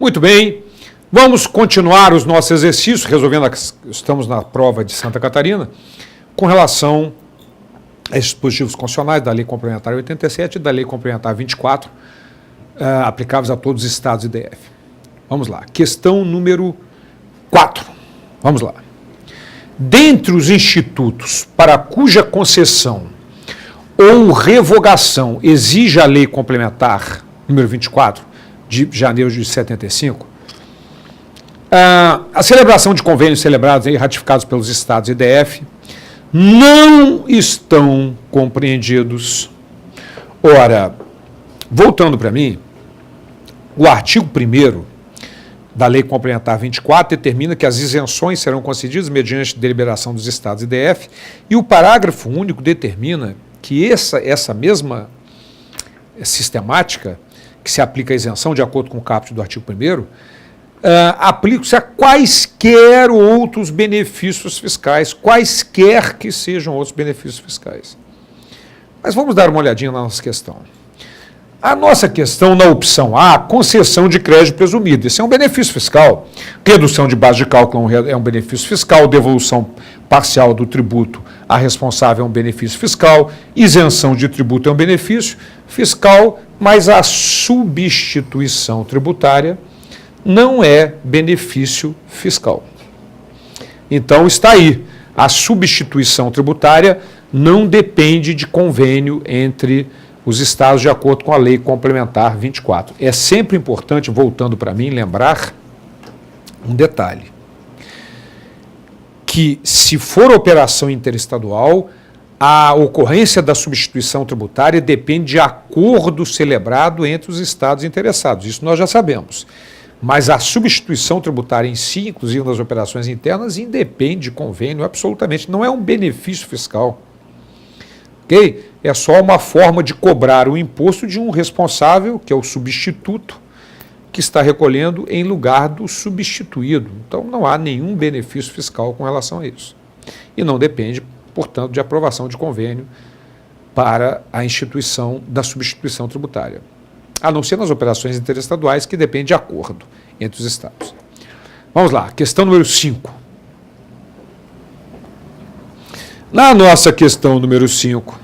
Muito bem, vamos continuar os nossos exercícios, estamos na prova de Santa Catarina, com relação a esses dispositivos constitucionais da Lei Complementar 87 e da Lei Complementar 24, aplicáveis a todos os estados e DF. Vamos lá, questão número 4. Vamos lá. Dentre os institutos para cuja concessão ou revogação exige a Lei Complementar número 24, de janeiro de 75, a celebração de convênios celebrados e ratificados pelos estados e DF não estão compreendidos. Ora, voltando para mim, o artigo 1º da Lei Complementar 24 determina que as isenções serão concedidas mediante deliberação dos estados e DF, e o parágrafo único determina que essa mesma sistemática que se aplica à isenção, de acordo com o caput do artigo 1º, aplica-se a quaisquer outros benefícios fiscais, quaisquer que sejam outros benefícios fiscais. Mas vamos dar uma olhadinha na nossa questão. A nossa questão, na opção A, concessão de crédito presumido. Esse é um benefício fiscal. Redução de base de cálculo é um benefício fiscal, devolução parcial do tributo a responsável é um benefício fiscal, isenção de tributo é um benefício fiscal, mas a substituição tributária não é benefício fiscal. Então está aí, a substituição tributária não depende de convênio entre os estados de acordo com a Lei Complementar 24. É sempre importante, voltando para mim, lembrar um detalhe, que se for operação interestadual, a ocorrência da substituição tributária depende de acordo celebrado entre os estados interessados, isso nós já sabemos. Mas a substituição tributária em si, inclusive nas operações internas, independe de convênio, absolutamente, não é um benefício fiscal. Ok? É só uma forma de cobrar o imposto de um responsável, que é o substituto, que está recolhendo em lugar do substituído. Então não há nenhum benefício fiscal com relação a isso. E não depende, portanto, de aprovação de convênio para a instituição da substituição tributária. A não ser nas operações interestaduais, que depende de acordo entre os estados. Vamos lá, questão número 5. Na nossa questão número 5,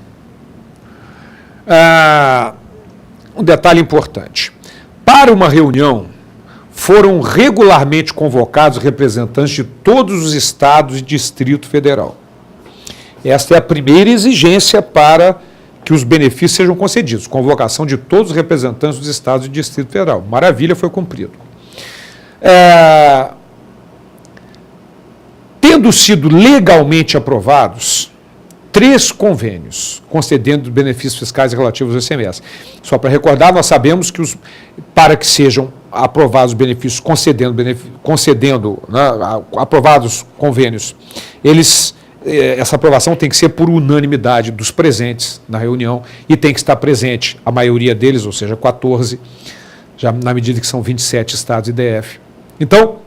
um detalhe importante. Para uma reunião, foram regularmente convocados representantes de todos os estados e Distrito Federal. Esta é a primeira exigência para que os benefícios sejam concedidos, convocação de todos os representantes dos estados e Distrito Federal. Maravilha, foi cumprido. Tendo sido legalmente aprovados 3 convênios concedendo benefícios fiscais relativos ao ICMS. Só para recordar, nós sabemos que para que sejam aprovados benefícios, aprovados convênios, essa aprovação tem que ser por unanimidade dos presentes na reunião e tem que estar presente a maioria deles, ou seja, 14, já na medida que são 27 estados e DF. Então,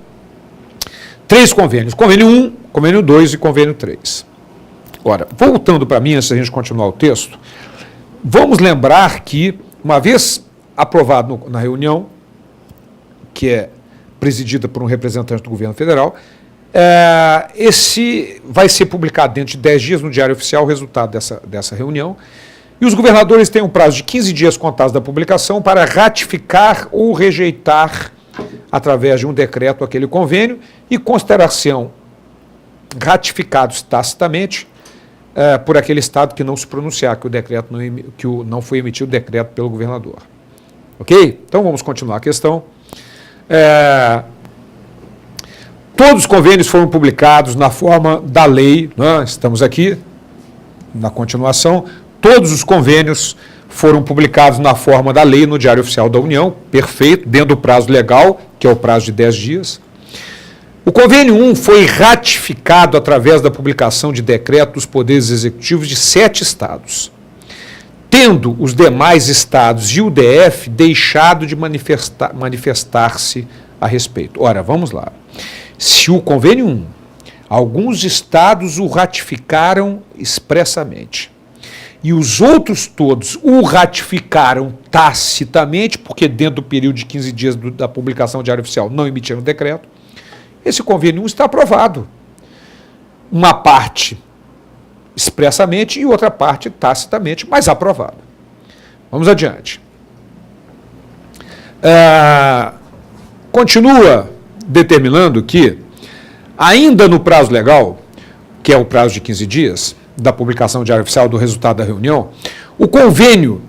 3 convênios, convênio 1, convênio 2 e convênio 3. Agora, voltando para mim, antes da gente continuar o texto, vamos lembrar que, uma vez aprovado na reunião, que é presidida por um representante do governo federal, esse vai ser publicado dentro de 10 dias no Diário Oficial o resultado dessa reunião, e os governadores têm um prazo de 15 dias contados da publicação para ratificar ou rejeitar, através de um decreto, aquele convênio, e considerar-se-ão ratificados tacitamente por aquele estado que não se pronunciar, que não foi emitido o decreto pelo governador. Ok? Então vamos continuar a questão. Todos os convênios foram publicados na forma da lei, né? Estamos aqui na continuação. Todos os convênios foram publicados na forma da lei no Diário Oficial da União, perfeito, dentro do prazo legal, que é o prazo de 10 dias. O convênio 1 foi ratificado através da publicação de decreto dos poderes executivos de 7 estados, tendo os demais estados e o DF deixado de manifestar-se a respeito. Ora, vamos lá. Se o convênio 1, alguns estados o ratificaram expressamente, e os outros todos o ratificaram tacitamente, porque dentro do período de 15 dias da publicação do Diário Oficial não emitiram decreto, esse convênio 1 está aprovado. Uma parte expressamente e outra parte tacitamente, mas aprovado. Vamos adiante. Continua determinando que, ainda no prazo legal, que é o prazo de 15 dias, da publicação do Diário Oficial do resultado da reunião, o convênio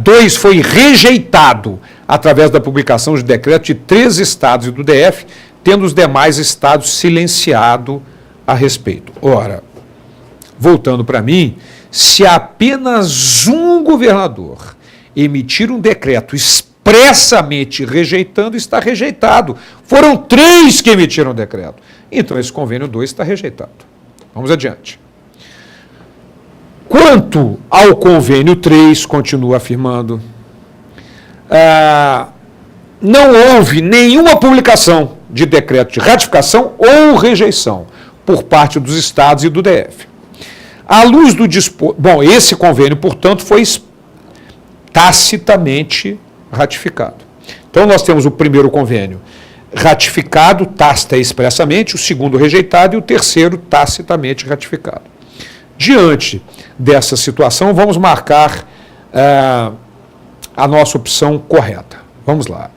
2 foi rejeitado através da publicação de decreto de 3 estados e do DF, tendo os demais estados silenciado a respeito. Ora, voltando para mim, se apenas um governador emitir um decreto expressamente rejeitando, está rejeitado. Foram 3 que emitiram o decreto. Então, esse convênio 2 está rejeitado. Vamos adiante. Quanto ao convênio 3, continua afirmando, não houve nenhuma publicação de decreto de ratificação ou rejeição por parte dos estados e do DF. À luz do disposto... Bom, esse convênio, portanto, foi tacitamente ratificado. Então, nós temos o primeiro convênio ratificado, tácita e expressamente, o segundo rejeitado e o terceiro tacitamente ratificado. Diante dessa situação, vamos marcar a nossa opção correta. Vamos lá.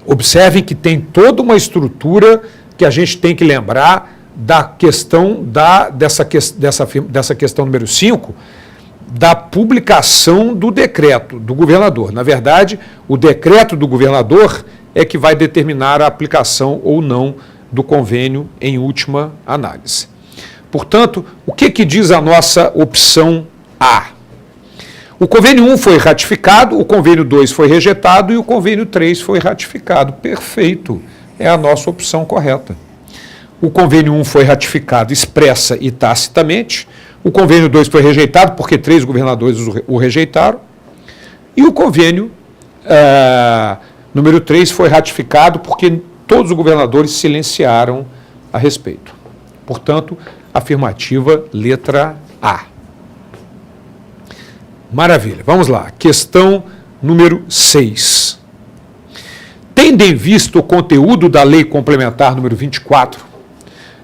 Observe que tem toda uma estrutura que a gente tem que lembrar da questão dessa questão número 5, da publicação do decreto do governador. Na verdade, o decreto do governador é que vai determinar a aplicação ou não do convênio em última análise. Portanto, o que diz a nossa opção A? O convênio 1 foi ratificado, o convênio 2 foi rejeitado e o convênio 3 foi ratificado. Perfeito, é a nossa opção correta. O convênio 1 foi ratificado expressa e tacitamente, o convênio 2 foi rejeitado porque 3 governadores o rejeitaram, e o convênio número 3 foi ratificado porque todos os governadores silenciaram a respeito. Portanto, afirmativa letra A. Maravilha, vamos lá. Questão número 6. Tendo em vista o conteúdo da Lei Complementar número 24,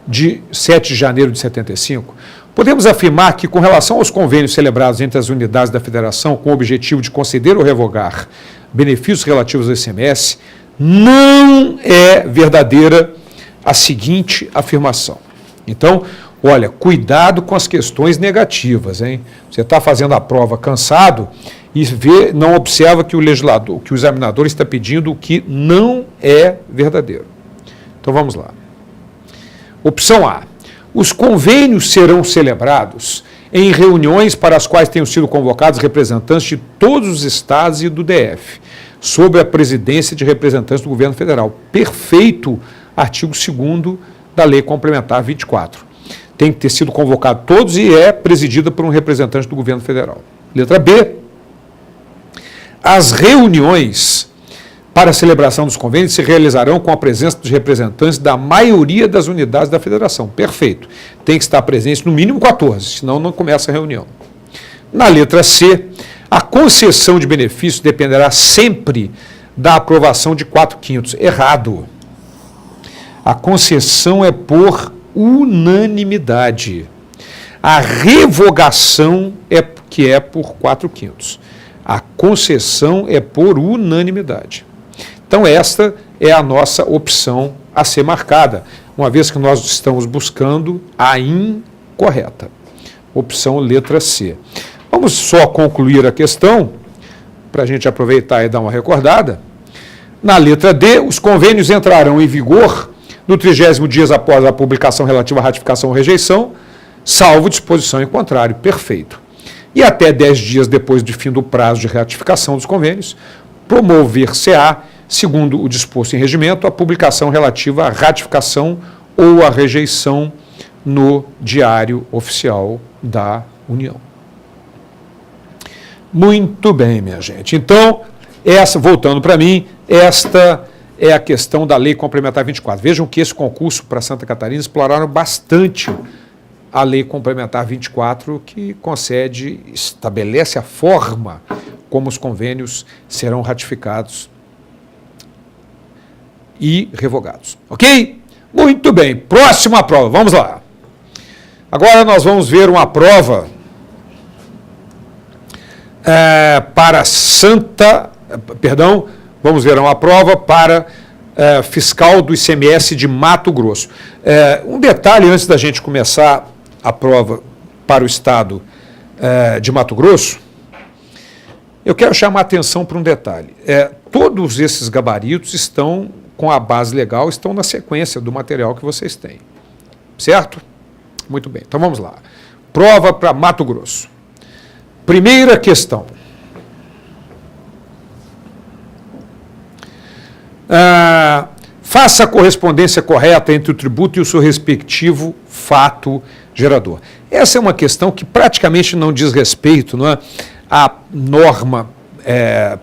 de 7 de janeiro de 75, podemos afirmar que, com relação aos convênios celebrados entre as unidades da Federação com o objetivo de conceder ou revogar benefícios relativos ao ICMS, não é verdadeira a seguinte afirmação. Então, olha, cuidado com as questões negativas, hein? Você está fazendo a prova cansado e não observa que o legislador, que o examinador está pedindo o que não é verdadeiro. Então, vamos lá. Opção A. Os convênios serão celebrados em reuniões para as quais tenham sido convocados representantes de todos os estados e do DF, sob a presidência de representantes do governo federal. Perfeito, artigo 2º da Lei Complementar 24. Tem que ter sido convocado todos e é presidida por um representante do governo federal. Letra B. As reuniões para a celebração dos convênios se realizarão com a presença dos representantes da maioria das unidades da federação. Perfeito. Tem que estar presente no mínimo 14, senão não começa a reunião. Na letra C, a concessão de benefícios dependerá sempre da aprovação de 4/5. Errado. A concessão é por unanimidade. A revogação é por 4/5. A concessão é por unanimidade. Então, esta é a nossa opção a ser marcada, uma vez que nós estamos buscando a incorreta. Opção letra C. Vamos só concluir a questão, para a gente aproveitar e dar uma recordada. Na letra D, os convênios entrarão em vigor no 30º dia após a publicação relativa à ratificação ou rejeição, salvo disposição em contrário. Perfeito. E até 10 dias depois do fim do prazo de ratificação dos convênios, promover-se-á, segundo o disposto em regimento, a publicação relativa à ratificação ou à rejeição no Diário Oficial da União. Muito bem, minha gente. Então, voltando para mim, esta é a questão da Lei Complementar 24. Vejam que esse concurso para Santa Catarina exploraram bastante a Lei Complementar 24, que estabelece a forma como os convênios serão ratificados e revogados. Ok? Muito bem. Próxima prova. Vamos lá. Agora nós vamos ver uma prova vamos ver uma prova para fiscal do ICMS de Mato Grosso. Um detalhe antes da gente começar a prova para o estado de Mato Grosso, eu quero chamar a atenção para um detalhe. Todos esses gabaritos estão com a base legal, estão na sequência do material que vocês têm. Certo? Muito bem. Então vamos lá. Prova para Mato Grosso. Primeira questão. Faça a correspondência correta entre o tributo e o seu respectivo fato gerador. Essa é uma questão que praticamente não diz respeito, não é, à norma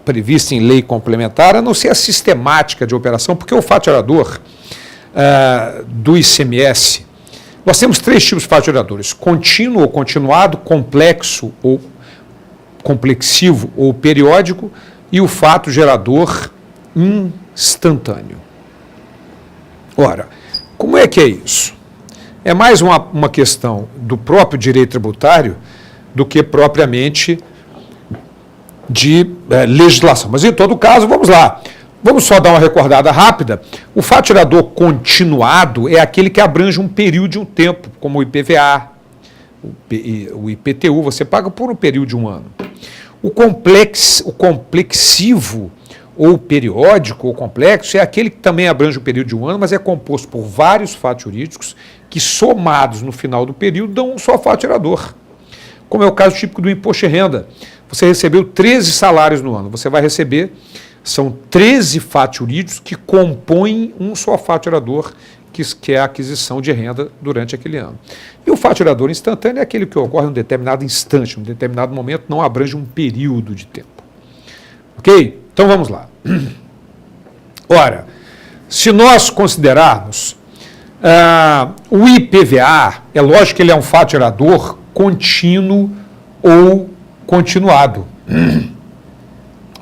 prevista em lei complementar, a não ser a sistemática de operação, porque o fato gerador do ICMS, nós temos 3 tipos de fato geradores: contínuo ou continuado, complexo ou complexivo ou periódico, e o fato gerador instantâneo. Ora, como é que é isso? É mais uma questão do próprio direito tributário do que propriamente de legislação. Mas, em todo caso, vamos lá. Vamos só dar uma recordada rápida. O fato gerador continuado é aquele que abrange um período de um tempo, como o IPVA, o IPTU, você paga por um período de um ano. O complexivo ou periódico ou complexo é aquele que também abrange um período de um ano, mas é composto por vários fatos jurídicos que, somados no final do período, dão um só fato gerador. Como é o caso típico do imposto de renda. Você recebeu 13 salários no ano, você vai receber, são 13 fatos jurídicos que compõem um só fato gerador, que é a aquisição de renda durante aquele ano. E o fato gerador instantâneo é aquele que ocorre em um determinado instante, em um determinado momento, não abrange um período de tempo. Ok? Então vamos lá. Ora, se nós considerarmos o IPVA, é lógico que ele é um fato gerador contínuo ou continuado.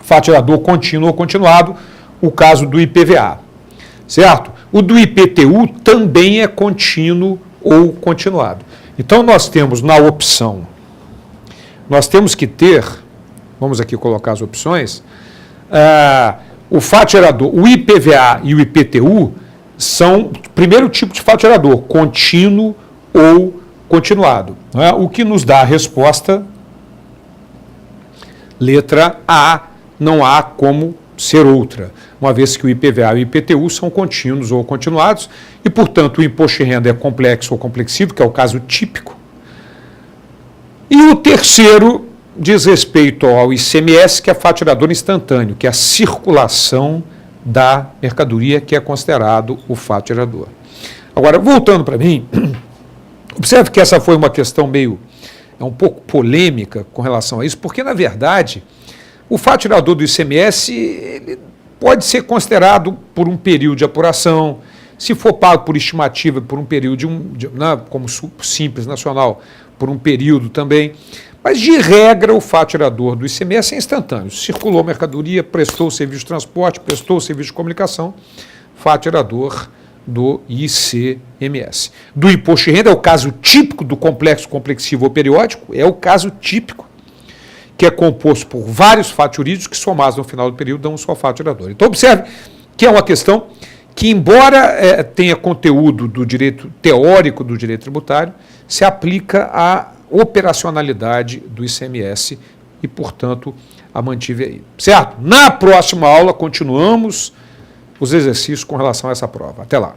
Fato gerador contínuo ou continuado, o caso do IPVA. Certo? O do IPTU também é contínuo ou continuado. Então nós temos na opção, nós temos que ter, vamos aqui colocar as opções, o fato gerador, o IPVA e o IPTU são o primeiro tipo de fato gerador, contínuo ou continuado. Não é? O que nos dá a resposta, letra A, não há como ser outra, uma vez que o IPVA e o IPTU são contínuos ou continuados, e, portanto, o imposto de renda é complexo ou complexivo, que é o caso típico. E o terceiro diz respeito ao ICMS, que é fato gerador instantâneo, que é a circulação da mercadoria, que é considerado o fato gerador. Agora, voltando para mim, observe que essa foi uma questão um pouco polêmica com relação a isso, porque, na verdade, o fato gerador do ICMS ele pode ser considerado por um período de apuração, se for pago por estimativa, por um período como Simples Nacional, por um período também. Mas, de regra, o fato gerador do ICMS é instantâneo. Circulou mercadoria, prestou o serviço de transporte, prestou o serviço de comunicação, fato gerador do ICMS. Do imposto de renda é o caso típico do complexo, complexivo ou periódico, é o caso típico, que é composto por vários fatos jurídicos que, somados no final do período, dão um só fato gerador. Então, observe que é uma questão que, embora tenha conteúdo do direito teórico do direito tributário, se aplica à operacionalidade do ICMS e, portanto, a mantive aí. Certo? Na próxima aula, continuamos os exercícios com relação a essa prova. Até lá.